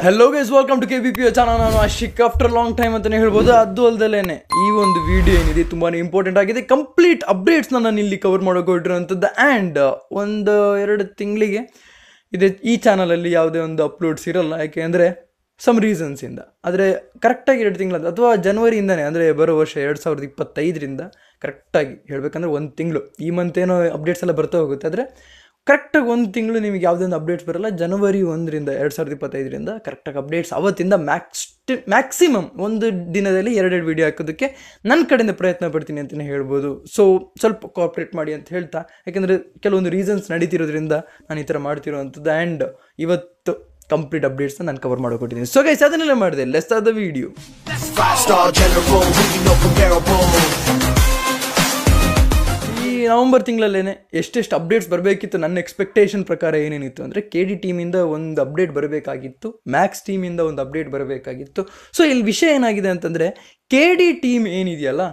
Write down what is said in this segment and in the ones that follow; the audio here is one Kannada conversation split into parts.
Hello guys, welcome to KBP channel. ನಾನು ಆಶಿಕ್ ಆಫ್ಟರ್ ಲಾಂಗ್ ಟೈಮ್ ಅಂತಲೇ ಹೇಳ್ಬೋದು. ಅದು ಅಲ್ದಲೇನೆ ಈ ಒಂದು ವಿಡಿಯೋ ಏನಿದೆ ತುಂಬಾ ಇಂಪಾರ್ಟೆಂಟ್ ಆಗಿದೆ. ಕಂಪ್ಲೀಟ್ ಅಪ್ಡೇಟ್ಸ್ನ ನಾನು ಇಲ್ಲಿ ಕವರ್ ಮಾಡೋಕೆ ಆ್ಯಂಡ್ ಒಂದು 2 ತಿಂಗಳಿಗೆ ಇದೆ ಈ ಚಾನಲಲ್ಲಿ ಯಾವುದೇ ಒಂದು ಅಪ್ಲೋಡ್ಸ್ ಇರಲ್ಲ. ಯಾಕೆ ಅಂದರೆ ಸಮ್ ರೀಸನ್ಸಿಂದ. ಆದರೆ ಕರೆಕ್ಟಾಗಿ 2 ತಿಂಗಳು ಅಥವಾ ಜನವರಿಯಿಂದನೇ, ಅಂದರೆ ಬರೋ ವರ್ಷ 2025ರಿಂದ ಕರೆಕ್ಟಾಗಿ ಹೇಳಬೇಕಂದ್ರೆ 1 ತಿಂಗಳು. ಈ ಮಂತ್ ಏನೋ ಅಪ್ಡೇಟ್ಸ್ ಎಲ್ಲ ಬರ್ತಾ ಹೋಗುತ್ತೆ, ಆದರೆ ಕರೆಕ್ಟಾಗಿ 1 ತಿಂಗಳು ನಿಮಗೆ ಯಾವುದೇ ಒಂದು ಅಪ್ಡೇಟ್ಸ್ ಬರಲ್ಲ. ಜನವರಿ 1ರಿಂದ 2025ರಿಂದ ಕರೆಕ್ಟಾಗಿ ಅಪ್ಡೇಟ್ಸ್. ಅವತ್ತಿಂದ ಮ್ಯಾಕ್ಸಿಮಮ್ ಒಂದು ದಿನದಲ್ಲಿ 2 ವೀಡಿಯೋ ಹಾಕೋದಕ್ಕೆ ನನ್ನ ಕಡೆಯಿಂದ ಪ್ರಯತ್ನ ಪಡ್ತೀನಿ ಅಂತಲೇ ಹೇಳ್ಬೋದು. ಸೊ ಸ್ವಲ್ಪ ಕೋಆಪ್ರೇಟ್ ಮಾಡಿ ಅಂತ ಹೇಳ್ತಾ, ಯಾಕೆಂದರೆ ಕೆಲವೊಂದು ರೀಸನ್ಸ್ ನಡೀತಿರೋದ್ರಿಂದ ನಾನು ಈ ಥರ ಮಾಡ್ತಿರೋವಂಥದ್ದು. ಆ್ಯಂಡ್ ಇವತ್ತು ಕಂಪ್ಲೀಟ್ ಅಪ್ಡೇಟ್ಸ್ನ ನಾನು ಕವರ್ ಮಾಡೋಕೊಟ್ಟಿದ್ದೀನಿ. ಸೊ ಗೈಸ್, ಅದನ್ನೆಲ್ಲ ಮಾಡಿದೆ. Let's start the video. November ತಿಂಗಳಲ್ಲೇ ಎಷ್ಟೆಷ್ಟು ಅಪ್ಡೇಟ್ಸ್ ಬರಬೇಕಿತ್ತು, ನನ್ನ ಎಕ್ಸ್ಪೆಕ್ಟೇಷನ್ ಪ್ರಕಾರ ಏನೇನಿತ್ತು ಅಂದರೆ KD ಟೀಮಿಂದ ಒಂದು ಅಪ್ಡೇಟ್ ಬರಬೇಕಾಗಿತ್ತು, ಮ್ಯಾಕ್ಸ್ ಟೀಮಿಂದ ಒಂದು ಅಪ್ಡೇಟ್ ಬರಬೇಕಾಗಿತ್ತು. ಸೊ ಇಲ್ಲಿ ವಿಷಯ ಏನಾಗಿದೆ ಅಂತಂದರೆ, KD ಟೀಮ್ ಏನಿದೆಯಲ್ಲ,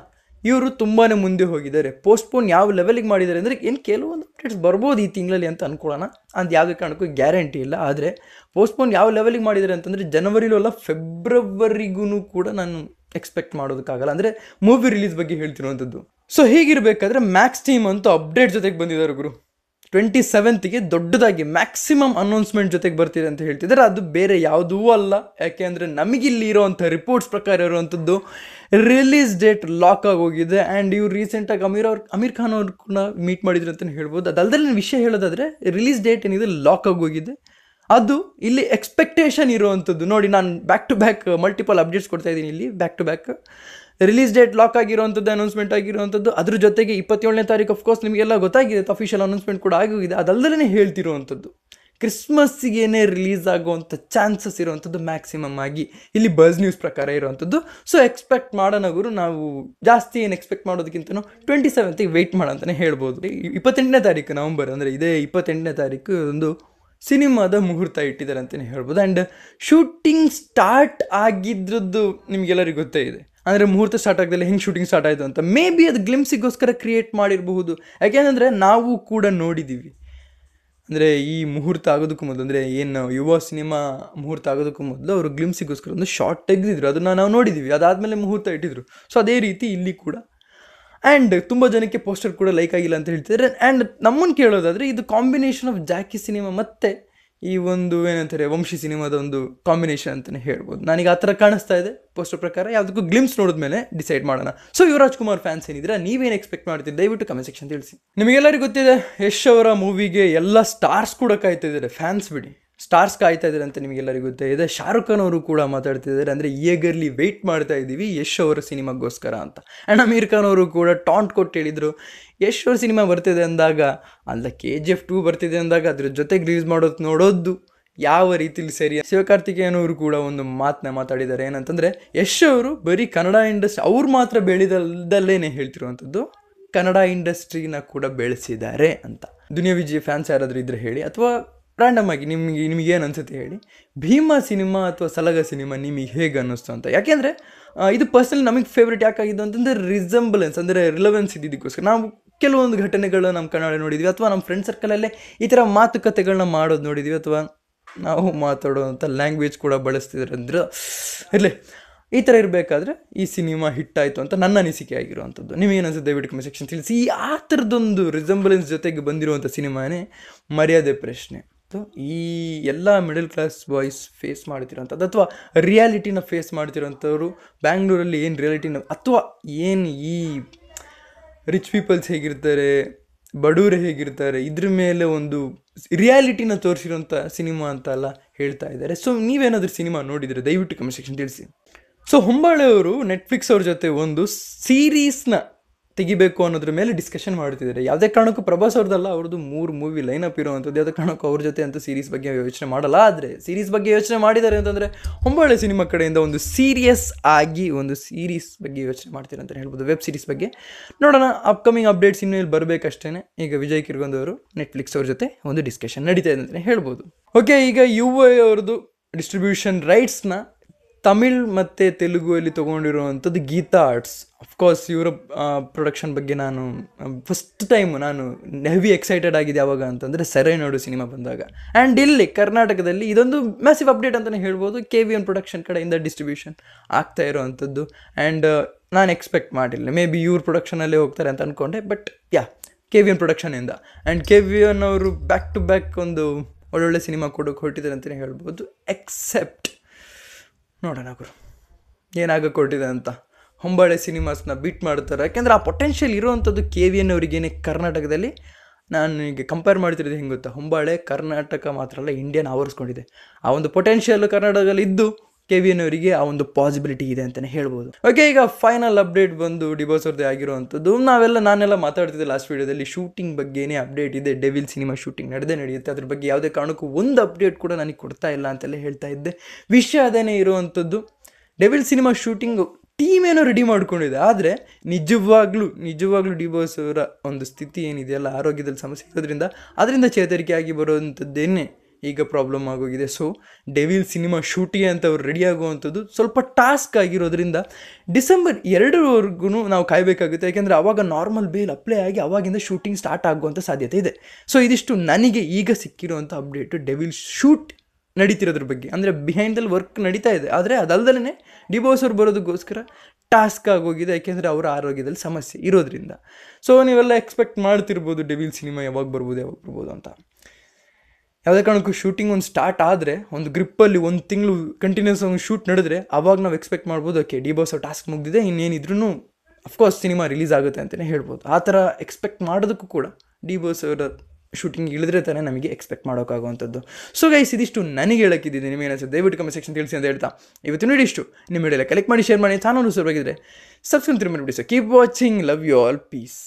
ಇವರು ತುಂಬಾ ಮುಂದೆ ಹೋಗಿದ್ದಾರೆ. ಪೋಸ್ಟ್ಪೋನ್ ಯಾವ ಲೆವೆಲಿಗೆ ಮಾಡಿದ್ದಾರೆ ಅಂದರೆ, ಏನು ಕೆಲವೊಂದು ಅಪ್ಡೇಟ್ಸ್ ಬರ್ಬೋದು ಈ ತಿಂಗಳಲ್ಲಿ ಅಂತ ಅಂದ್ಕೊಳ್ಳೋಣ. ಅದು ಯಾವುದೇ ಕಾರಣಕ್ಕೂ ಗ್ಯಾರಂಟಿ ಇಲ್ಲ. ಆದರೆ ಪೋಸ್ಟ್ಪೋನ್ ಯಾವ ಲೆವೆಲಿಗೆ ಮಾಡಿದ್ದಾರೆ ಅಂತಂದರೆ, ಜನವರಿಲೂ ಅಲ್ಲ ಫೆಬ್ರವರಿಗೂ ಕೂಡ ನಾನು ಎಕ್ಸ್ಪೆಕ್ಟ್ ಮಾಡೋದಕ್ಕಾಗಲ್ಲ. ಅಂದರೆ ಮೂವಿ ರಿಲೀಸ್ ಬಗ್ಗೆ ಹೇಳ್ತಿರುವಂಥದ್ದು. ಸೊ ಹೀಗಿರಬೇಕಾದ್ರೆ ಮ್ಯಾಕ್ಸ್ ಟೀಮ್ ಅಂತೂ ಅಪ್ಡೇಟ್ ಜೊತೆಗೆ ಬಂದಿದ್ದಾರೆ ಗುರು. 27ಗೆ ದೊಡ್ಡದಾಗಿ ಮ್ಯಾಕ್ಸಿಮಮ್ ಅನೌನ್ಸ್ಮೆಂಟ್ ಜೊತೆಗೆ ಬರ್ತಿದೆ ಅಂತ ಹೇಳ್ತಿದ್ದಾರೆ. ಅದು ಬೇರೆ ಯಾವುದೂ ಅಲ್ಲ. ಯಾಕೆ ಅಂದರೆ ನಮಗಿಲ್ಲಿ ಇರೋವಂಥ ರಿಪೋರ್ಟ್ಸ್ ಪ್ರಕಾರ ಇರುವಂಥದ್ದು ರಿಲೀಸ್ ಡೇಟ್ ಲಾಕ್ ಆಗೋಗಿದೆ. ಆ್ಯಂಡ್ ಇವ್ರು ರೀಸೆಂಟಾಗಿ ಅಮೀರ್ ಖಾನ್ ಅವ್ರು ಕೂಡ ಮೀಟ್ ಮಾಡಿದ್ರು ಅಂತಲೇ ಹೇಳ್ಬೋದು. ಅದಲ್ಲದೆ ವಿಷಯ ಹೇಳೋದಾದರೆ, ರಿಲೀಸ್ ಡೇಟ್ ಏನಿದೆ ಲಾಕ್ ಆಗೋಗಿದೆ. ಅದು ಇಲ್ಲಿ ಎಕ್ಸ್ಪೆಕ್ಟೇಷನ್ ಇರುವಂಥದ್ದು. ನೋಡಿ, ನಾನು back to back multiple updates ಕೊಡ್ತಾ ಇದ್ದೀನಿ ಇಲ್ಲಿ. Back to back release date lock ಆಗಿರುವಂಥದ್ದು, ಅನೌನ್ಸ್ಮೆಂಟ್ ಆಗಿರುವಂಥದ್ದು. ಅದ್ರ ಜೊತೆಗೆ 27ನೇ ತಾರೀಕು ಅಫ್ಕೋರ್ಸ್ ನಿಮಗೆಲ್ಲ ಗೊತ್ತಾಗಿದೆ, ಅಫಿಷಿಯಲ್ ಅನೌನ್ಸ್ಮೆಂಟ್ ಕೂಡ ಆಗೋಗಿದೆ. ಅದಲ್ಲದೇ ಹೇಳ್ತಿರುವಂಥದ್ದು ಕ್ರಿಸ್ಮಸ್ಸಿಗೇನೆ ರಿಲೀಸ್ ಆಗುವಂಥ ಚಾನ್ಸಸ್ ಇರುವಂಥದ್ದು ಮ್ಯಾಕ್ಸಿಮಮ್ ಆಗಿ ಇಲ್ಲಿ ಬಸ್ ನ್ಯೂಸ್ ಪ್ರಕಾರ ಇರುವಂಥದ್ದು. ಸೊ ಎಕ್ಸ್ಪೆಕ್ಟ್ ಮಾಡೋಣ ಗುರು. ನಾವು ಜಾಸ್ತಿ ಏನು ಎಕ್ಸ್ಪೆಕ್ಟ್ ಮಾಡೋದಕ್ಕಿಂತನೂ 27ಗೆ ವೆಯ್ಟ್ ಮಾಡೋಂತಲೇ ಹೇಳ್ಬೋದು. 28ನೇ ತಾರೀಕು ನವಂಬರ್, ಅಂದರೆ ಇದೇ 28ನೇ ತಾರೀಕು ಒಂದು ಸಿನಿಮಾದ ಮುಹೂರ್ತ ಇಟ್ಟಿದ್ದಾರೆ ಅಂತಲೇ ಹೇಳ್ಬೋದು. ಆ್ಯಂಡ್ ಶೂಟಿಂಗ್ ಸ್ಟಾರ್ಟ್ ಆಗಿದ್ರದ್ದು ನಿಮಗೆಲ್ಲರಿಗೂ ಗೊತ್ತೇ ಇದೆ. ಅಂದರೆ ಮುಹೂರ್ತ ಸ್ಟಾರ್ಟ್ ಆಗದಲ್ಲಿ ಹೆಂಗೆ ಶೂಟಿಂಗ್ ಸ್ಟಾರ್ಟ್ ಆಯಿತು ಅಂತ ಮೇ ಬಿ ಅದು ಗ್ಲಿಮ್ಸಿಗೋಸ್ಕರ ಕ್ರಿಯೇಟ್ ಮಾಡಿರಬಹುದು. ಯಾಕೆಂದರೆ ನಾವು ಕೂಡ ನೋಡಿದ್ದೀವಿ. ಅಂದರೆ ಈ ಮುಹೂರ್ತ ಆಗೋದಕ್ಕೂ ಮೊದಲು, ಅಂದರೆ ಏನು ಯುವ ಸಿನಿಮಾ ಮುಹೂರ್ತ ಆಗೋದಕ್ಕೂ ಮೊದಲು ಅವರು ಗ್ಲಿಮ್ಸಿಗೋಸ್ಕರ ಒಂದು ಶಾರ್ಟ್ ತೆಗೆದಿದ್ರು. ಅದನ್ನು ನಾವು ನೋಡಿದ್ದೀವಿ. ಅದಾದಮೇಲೆ ಮುಹೂರ್ತ ಇಟ್ಟಿದ್ರು. ಸೊ ಅದೇ ರೀತಿ ಇಲ್ಲಿ ಕೂಡ. ಆ್ಯಂಡ್ ತುಂಬ ಜನಕ್ಕೆ ಪೋಸ್ಟರ್ ಕೂಡ ಲೈಕ್ ಆಗಿಲ್ಲ ಅಂತ ಹೇಳ್ತಿದ್ದಾರೆ. ಆ್ಯಂಡ್ ನಮ್ಮನ್ನು ಕೇಳೋದಾದರೆ, ಇದು ಕಾಂಬಿನೇಷನ್ ಆಫ್ ಜಾಕಿ ಸಿನಿಮಾ ಮತ್ತು ಈ ಒಂದು ಏನಂತಾರೆ ವಂಶಿ ಸಿನಿಮಾದ ಒಂದು ಕಾಂಬಿನೇಷನ್ ಅಂತಲೇ ಹೇಳ್ಬೋದು. ನನಗೆ ಆ ಥರ ಕಾಣಿಸ್ತಾ ಇದೆ ಪೋಸ್ಟರ್ ಪ್ರಕಾರ. ಯಾವುದಕ್ಕೂ ಗ್ಲಿಮ್ಸ್ ನೋಡಿದ್ಮೇಲೆ ಡಿಸೈಡ್ ಮಾಡೋಣ. ಸೊ ಯುವರಾಜ್ ಕುಮಾರ್ ಫ್ಯಾನ್ಸ್ ಏನಿದ್ರೆ, ನೀವೇನು ಎಕ್ಸ್ಪೆಕ್ಟ್ ಮಾಡ್ತೀರಿ ದಯವಿಟ್ಟು ಕಮೆಂಟ್ ಸೆಕ್ಷನ್ ತಿಳಿಸಿ. ನಿಮಗೆಲ್ಲರಿಗೂ ಗೊತ್ತಿದೆ, ಯಶ್ ಅವರ ಮೂವಿಗೆ ಎಲ್ಲ ಸ್ಟಾರ್ಸ್ ಕೂಡ ಕಾಯ್ತಿದ್ದಾರೆ. ಫ್ಯಾನ್ಸ್ ಬಿಡಿ, ಸ್ಟಾರ್ಸ್ ಕಾಯ್ತಾ ಇದ್ದಾರೆ ಅಂತ ನಿಮಗೆಲ್ಲರಿಗೂ ಗೊತ್ತೇ ಇದೆ. ಶಾರುಖ್ ಖಾನ್ ಅವರು ಕೂಡ ಮಾತಾಡ್ತಿದ್ದಾರೆ. ಅಂದರೆ ಈಗರ್ಲಿ ವೆಯ್ಟ್ ಮಾಡ್ತಾ ಇದ್ದೀವಿ ಯಶ್ ಅವರ ಸಿನಿಮಾಗೋಸ್ಕರ ಅಂತ. ಆ್ಯಂಡ್ ಅಮೀರ್ ಖಾನ್ ಅವರು ಕೂಡ ಟಾಂಟ್ ಕೊಟ್ಟು ಹೇಳಿದರು, ಯಶ್ ಅವ್ರ ಸಿನಿಮಾ ಬರ್ತಿದೆ ಅಂದಾಗ, ಅಲ್ಲ KGF 2 ಬರ್ತಿದೆ ಅಂದಾಗ ಅದ್ರ ಜೊತೆಗೆ ರಿಲೀಸ್ ನೋಡೋದು ಯಾವ ರೀತಿಲಿ ಸರಿ. ಶಿವಕಾರ್ತಿಕೇಯನ್ ಅವರು ಕೂಡ ಒಂದು ಮಾತನ್ನ ಮಾತಾಡಿದ್ದಾರೆ. ಏನಂತಂದರೆ, ಯಶ್ ಅವರು ಬರೀ ಕನ್ನಡ ಇಂಡಸ್ಟ್ರಿ ಅವ್ರು ಮಾತ್ರ ಬೆಳೆದಲ್ಲೇನೆ ಹೇಳ್ತಿರುವಂಥದ್ದು, ಕನ್ನಡ ಇಂಡಸ್ಟ್ರಿನ ಕೂಡ ಬೆಳೆಸಿದ್ದಾರೆ ಅಂತ. ದುನಿಯಾ ವಿಜಯ್ ಫ್ಯಾನ್ಸ್ ಯಾರಾದರೂ ಇದ್ರೆ ಹೇಳಿ, ಅಥವಾ ರ್ಯಾಂಡಮ್ ಆಗಿ ನಿಮಗೇನು ಅನಿಸುತ್ತೆ ಹೇಳಿ. ಭೀಮಾ ಸಿನಿಮಾ ಅಥವಾ ಸಲಗ ಸಿನಿಮಾ ನಿಮಗೆ ಹೇಗೆ ಅನ್ನಿಸ್ತು ಅಂತ. ಯಾಕೆಂದರೆ ಇದು ಪರ್ಸನಲಿ ನಮಗೆ ಫೇವ್ರೇಟ್ ಯಾಕಾಗಿದ್ದು ಅಂತಂದರೆ, ರಿಸೆಂಬಲೆನ್ಸ್ ಅಂದರೆ ರಿಲೆವೆನ್ಸ್ ಇದ್ದಿದ್ದಕ್ಕೋಸ್ಕರ. ನಾವು ಕೆಲವೊಂದು ಘಟನೆಗಳನ್ನ ನಮ್ಮ ಕನ್ನಡ ನೋಡಿದ್ವಿ, ಅಥವಾ ನಮ್ಮ ಫ್ರೆಂಡ್ ಸರ್ಕಲಲ್ಲೇ ಈ ಥರ ಮಾತುಕತೆಗಳನ್ನ ಮಾಡೋದು ನೋಡಿದ್ವಿ, ಅಥವಾ ನಾವು ಮಾತಾಡೋವಂಥ ಲ್ಯಾಂಗ್ವೇಜ್ ಕೂಡ ಬಳಸ್ತಿದ್ರೆ ಅಂದರೆ ಇರಲಿ. ಈ ಥರ ಇರಬೇಕಾದ್ರೆ ಈ ಸಿನಿಮಾ ಹಿಟ್ಟಾಯಿತು ಅಂತ ನನ್ನ ಅನಿಸಿಕೆ ಆಗಿರುವಂಥದ್ದು. ನೀವೇನು ಅನ್ಸುತ್ತೆ ದಯವಿಟ್ಟು ಕಮೆಂಟ್ ಸೆಕ್ಷನ್ ತಿಳಿಸಿ. ಆ ಥರದೊಂದು ರಿಸೆಂಬಲೆನ್ಸ್ ಜೊತೆಗೆ ಬಂದಿರುವಂಥ ಸಿನಿಮಾನೇ ಮರ್ಯಾದೆ ಪ್ರಶ್ನೆ. ಈ ಎಲ್ಲ ಮಿಡಲ್ ಕ್ಲಾಸ್ ಬಾಯ್ಸ್ ಫೇಸ್ ಮಾಡ್ತಿರೋಂಥದ್ದು, ಅಥವಾ ರಿಯಾಲಿಟಿನ ಫೇಸ್ ಮಾಡ್ತಿರೋಂಥವ್ರು, ಬ್ಯಾಂಗ್ಳೂರಲ್ಲಿ ಏನು ರಿಯಾಲಿಟಿನ, ಅಥವಾ ಏನು ಈ ರಿಚ್ ಪೀಪಲ್ಸ್ ಹೇಗಿರ್ತಾರೆ, ಬಡವರು ಹೇಗಿರ್ತಾರೆ, ಇದ್ರ ಮೇಲೆ ಒಂದು ರಿಯಾಲಿಟಿನ ತೋರಿಸಿರೋಂಥ ಸಿನಿಮಾ ಅಂತ ಎಲ್ಲ ಹೇಳ್ತಾ ಇದ್ದಾರೆ. ಸೊ ನೀವೇನಾದರೂ ಸಿನಿಮಾ ನೋಡಿದರೆ ದಯವಿಟ್ಟು ಕಮೆಂಟ್ ಸೆಕ್ಷನ್ ತಿಳಿಸಿ. ಸೊ ಹೊಂಬಾಳೆ ಅವರು ನೆಟ್ಫ್ಲಿಕ್ಸ್ ಅವ್ರ ಜೊತೆ ಒಂದು ಸೀರೀಸ್ನ ತೆಗಿಬೇಕು ಅನ್ನೋದ್ರ ಮೇಲೆ ಡಿಸ್ಕಷನ್ ಮಾಡ್ತಿದ್ದಾರೆ. ಯಾವುದೇ ಕಾರಣಕ್ಕೂ ಪ್ರಭಾಸ್ ಅವ್ರದ್ದಲ್ಲ, ಅವ್ರದ್ದು 3 ಮೂವಿ ಲೈನಪ್ ಇರೋವಂಥದ್ದು. ಯಾವುದೇ ಕಾರಣಕ್ಕೂ ಅವ್ರ ಜೊತೆ ಅಂತ ಸೀರೀಸ್ ಬಗ್ಗೆ ಯೋಚನೆ ಮಾಡಲ್ಲ. ಆದರೆ ಸೀರೀಸ್ ಬಗ್ಗೆ ಯೋಚನೆ ಮಾಡಿದ್ದಾರೆ ಅಂತಂದರೆ, ಹೊಂಬಾಳೆ ಸಿನಿಮಾ ಕಡೆಯಿಂದ ಒಂದು ಸೀರಿಯಸ್ ಆಗಿ ಒಂದು ಸೀರೀಸ್ ಬಗ್ಗೆ ಯೋಚನೆ ಮಾಡ್ತೀರಿ ಅಂತ ಹೇಳ್ಬೋದು, ವೆಬ್ ಸೀರೀಸ್ ಬಗ್ಗೆ. ನೋಡೋಣ, ಅಪ್ಕಮಿಂಗ್ ಅಪ್ಡೇಟ್ಸ್ ಇನ್ನೂ ಇಲ್ಲಿ ಬರಬೇಕಷ್ಟೇ. ಈಗ ವಿಜಯ್ ಕಿರ್ಗೊಂದ್ ಅವರು ನೆಟ್ಫ್ಲಿಕ್ಸ್ ಅವ್ರ ಜೊತೆ ಒಂದು ಡಿಸ್ಕಷನ್ ನಡೀತಾ ಇದೆ ಅಂತಲೇ ಹೇಳ್ಬೋದು. ಓಕೆ, ಈಗ UA ಅವ್ರದ್ದು ಡಿಸ್ಟ್ರಿಬ್ಯೂಷನ್ ರೈಟ್ಸ್ನ ತಮಿಳ್ ಮತ್ತು ತೆಲುಗುವಲ್ಲಿ ತೊಗೊಂಡಿರುವಂಥದ್ದು ಗೀತಾ ಆರ್ಟ್ಸ್. ಅಫ್ಕೋರ್ಸ್ ಇವರ ಪ್ರೊಡಕ್ಷನ್ ಬಗ್ಗೆ ನಾನು ಫಸ್ಟ್ ಟೈಮ್ ನಾನು ಹೆವಿ ಎಕ್ಸೈಟೆಡ್ ಆಗಿದೆ ಯಾವಾಗ ಅಂತಂದರೆ ಸೆರೆನೋಡು ಸಿನಿಮಾ ಬಂದಾಗ. ಆ್ಯಂಡ್ ಇಲ್ಲಿ ಕರ್ನಾಟಕದಲ್ಲಿ ಇದೊಂದು ಮ್ಯಾಸಿವ್ ಅಪ್ಡೇಟ್ ಅಂತಲೇ ಹೇಳ್ಬೋದು. KVN ಪ್ರೊಡಕ್ಷನ್ ಕಡೆಯಿಂದ ಡಿಸ್ಟ್ರಿಬ್ಯೂಷನ್ ಆಗ್ತಾ ಇರೋವಂಥದ್ದು. ಆ್ಯಂಡ್ ನಾನು ಎಕ್ಸ್ಪೆಕ್ಟ್ ಮಾಡಿಲ್ಲ, ಮೇ ಬಿ ಇವ್ರ ಪ್ರೊಡಕ್ಷನಲ್ಲೇ ಹೋಗ್ತಾರೆ ಅಂತ ಅಂದ್ಕೊಂಡೆ. But KVN ಪ್ರೊಡಕ್ಷನಿಂದ. ಆ್ಯಂಡ್ KVN ಅವರು ಬ್ಯಾಕ್ ಟು ಬ್ಯಾಕ್ ಒಂದು ಒಳ್ಳೊಳ್ಳೆ ಸಿನಿಮಾ ಕೊಡೋಕೆ ಹೊರಟಿದ್ದಾರೆ ಅಂತಲೇ ಹೇಳ್ಬೋದು. ಎಕ್ಸೆಪ್ಟ್ ನೋಡೋಣ ಗುರು ಏನಾಗಕ್ಕೆ ಹೊರಟಿದೆ ಅಂತ. ಹೊಂಬಾಳೆ ಸಿನಿಮಾಸ್ನ ಬೀಟ್ ಮಾಡ್ತಾರೆ, ಯಾಕೆಂದರೆ ಆ ಪೊಟೆನ್ಷಿಯಲ್ ಇರೋವಂಥದ್ದು KVN ಅವರಿಗೇನೆ ಕರ್ನಾಟಕದಲ್ಲಿ. ನಾನು ಈಗ ಕಂಪೇರ್ ಮಾಡ್ತಿರೋದು ಹೆಂಗೆ ಗೊತ್ತಾ, ಹೊಂಬಾಳೆ ಕರ್ನಾಟಕ ಮಾತ್ರ ಅಲ್ಲ ಇಂಡಿಯಾನ ಆವರಿಸ್ಕೊಂಡಿದೆ. ಆ ಒಂದು ಪೊಟೆನ್ಷಿಯಲ್ ಕರ್ನಾಟಕದಲ್ಲಿ ಇದ್ದು KVN ಅವರಿಗೆ ಆ ಒಂದು ಪಾಸಿಬಿಲಿಟಿ ಇದೆ ಅಂತಲೇ ಹೇಳ್ಬೋದು. ಓಕೆ, ಈಗ ಫೈನಲ್ ಅಪ್ಡೇಟ್ ಬಂದು ಡಿಬೋಸ್ ಅವ್ರದ್ದೇ ಆಗಿರುವಂಥದ್ದು. ನಾನೆಲ್ಲ ಮಾತಾಡ್ತಿದ್ದೆ ಲಾಸ್ಟ್ ವೀಡಿಯೋದಲ್ಲಿ ಶೂಟಿಂಗ್ ಬಗ್ಗೆನೇ ಅಪ್ಡೇಟ್ ಇದೆ. ಡೆವಿಲ್ ಸಿನಿಮಾ ಶೂಟಿಂಗ್ ನಡೆಯುತ್ತೆ, ಅದ್ರ ಬಗ್ಗೆ ಯಾವುದೇ ಕಾರಣಕ್ಕೂ ಒಂದು ಅಪ್ಡೇಟ್ ಕೂಡ ನನಗೆ ಕೊಡ್ತಾ ಇಲ್ಲ ಅಂತೆಲ್ಲ ಹೇಳ್ತಾ ಇದ್ದೆ. ವಿಷಯ ಅದೇನೇ ಇರುವಂಥದ್ದು, ಡೆವಿಲ್ ಸಿನಿಮಾ ಶೂಟಿಂಗ್ ಟೀಮ್ ಏನೋ ರೆಡಿ ಮಾಡ್ಕೊಂಡಿದೆ. ಆದರೆ ನಿಜವಾಗ್ಲೂ ಡಿಬೋಸ್ ಅವರ ಒಂದು ಸ್ಥಿತಿ ಏನಿದೆಯಲ್ಲ, ಆರೋಗ್ಯದಲ್ಲಿ ಸಮಸ್ಯೆ ಇರೋದ್ರಿಂದ ಅದರಿಂದ ಚೇತರಿಕೆ ಆಗಿ ಬರುವಂಥದ್ದೇನೆ ಈಗ ಪ್ರಾಬ್ಲಮ್ ಆಗೋಗಿದೆ. ಸೊ ಡೆವಿಲ್ ಸಿನಿಮಾ ಶೂಟಿಂಗ್ ಅಂತ ಅವ್ರು ರೆಡಿ ಆಗುವಂಥದ್ದು ಸ್ವಲ್ಪ ಟಾಸ್ಕ್ ಆಗಿರೋದ್ರಿಂದ ಡಿಸೆಂಬರ್ 2ರವರೆಗೂ ನಾವು ಕಾಯಬೇಕಾಗುತ್ತೆ. ಯಾಕೆಂದರೆ ಆವಾಗ ನಾರ್ಮಲ್ ಬೇಲ್ ಅಪ್ಲೈ ಆಗಿ ಆವಾಗಿಂದ ಶೂಟಿಂಗ್ ಸ್ಟಾರ್ಟ್ ಆಗುವಂಥ ಸಾಧ್ಯತೆ ಇದೆ. ಸೊ ಇದಿಷ್ಟು ನನಗೆ ಈಗ ಸಿಕ್ಕಿರುವಂಥ ಅಪ್ಡೇಟು ಡೆವಿಲ್ ಶೂಟ್ ನಡೀತಿರೋದ್ರ ಬಗ್ಗೆ. ಅಂದರೆ ಬಿಹೈಂಡಲ್ಲಿ ವರ್ಕ್ ನಡೀತಾ ಇದೆ, ಆದರೆ ಅದಲ್ಲದೇ ಡಿಬೋಸ್ ಅವ್ರು ಬರೋದಕ್ಕೋಸ್ಕರ ಟಾಸ್ಕ್ ಆಗೋಗಿದೆ, ಯಾಕೆಂದರೆ ಅವರ ಆರೋಗ್ಯದಲ್ಲಿ ಸಮಸ್ಯೆ ಇರೋದ್ರಿಂದ. ಸೊ ನೀವೆಲ್ಲ ಎಕ್ಸ್ಪೆಕ್ಟ್ ಮಾಡ್ತಿರ್ಬೋದು ಡೆವಿಲ್ ಸಿನಿಮಾ ಯಾವಾಗ ಬರ್ಬೋದು ಅಂತ. ಯಾವುದೇ ಕಾರಣಕ್ಕೂ ಶೂಟಿಂಗ್ ಒಂದು ಸ್ಟಾರ್ಟ್ ಆದರೆ ಒಂದು ಗ್ರಿಪ್ಪಲ್ಲಿ 1 ತಿಂಗಳು ಕಂಟಿನ್ಯೂಸ್ ಒಂದು ಶೂಟ್ ನಡೆದ್ರೆ ಆವಾಗ ನಾವು ಎಕ್ಸ್ಪೆಕ್ಟ್ ಮಾಡ್ಬೋದು, ಓಕೆ ಡಿಬೋಸ್ ಅವ್ರ ಟಾಸ್ಕ್ ಮುಗಿದಿದೆ, ಇನ್ನೇನಿದ್ರೂ ಅಫ್ಕೋರ್ಸ್ ಸಿನಿಮಾ ರಿಲೀಸ್ ಆಗುತ್ತೆ ಅಂತಲೇ ಹೇಳ್ಬೋದು. ಆ ಥರ ಎಕ್ಸ್ಪೆಕ್ಟ್ ಮಾಡೋದಕ್ಕೂ ಕೂಡ ಡಿಬೋಸ್ ಅವರ ಶೂಟಿಂಗ್ ಇಳಿದ್ರೆ ತಾನೇ ನಮಗೆ ಎಕ್ಸ್ಪೆಕ್ಟ್ ಮಾಡೋಕ್ಕಾಗುವಂಥದ್ದು. ಸೊ ಗೈಸ್, ಇದಿಷ್ಟು ನನಗೆ ಹೇಳೋಕ್ಕಿದ್ದೀನಿ. ನಿಮಗೆ ಏನಿಸುತ್ತೆ ದಯವಿಟ್ಟು ಕಮೆಂಟ್ ಸೆಕ್ಷನ್ ತಿಳಿಸಿ ಅಂತ ಹೇಳ್ತಾ ಇವತ್ತು ಇಷ್ಟು ನಿಮ್ಮ ವಿಡಿಯೋಲ್ಲ ಕಲೆಕ್ಟ್ ಮಾಡಿ ಶೇರ್ ಮಾಡಿ. ಚಾನಲ್ ಸುರವಾಗಿದ್ದರೆ ಸಬ್ಸ್ಕ್ರೈಬ್ ಮಾಡಿಬಿಡಿ. So keep watching, love you all, piece.